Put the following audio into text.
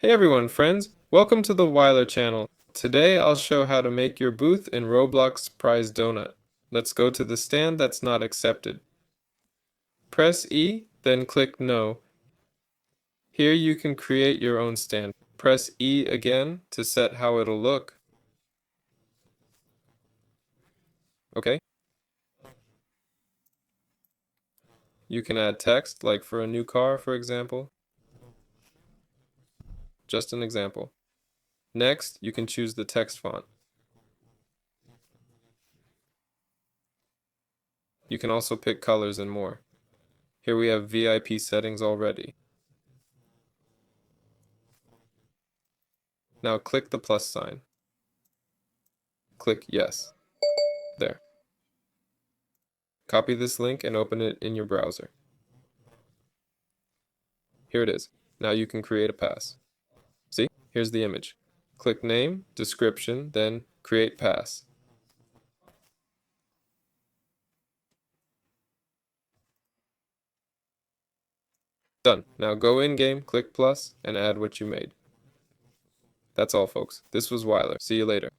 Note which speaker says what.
Speaker 1: Hey everyone, friends! Welcome to the Weiler channel. Today I'll show how to make your booth in Roblox Prize Donut. Let's go to the stand that's not accepted. Press E, then click No. Here you can create your own stand. Press E again to set how it'll look. Okay? You can add text, like for a new car, for example. Just an example. Next, you can choose the text font. You can also pick colors and more. Here we have VIP settings already. Now click the plus sign. Click Yes. There. Copy this link and open it in your browser. Here it is. Now you can create a pass. See? Here's the image. Click Name, Description, then Create Pass. Done. Now go in-game, click plus, and add what you made. That's all, folks. This was Weiler. See you later.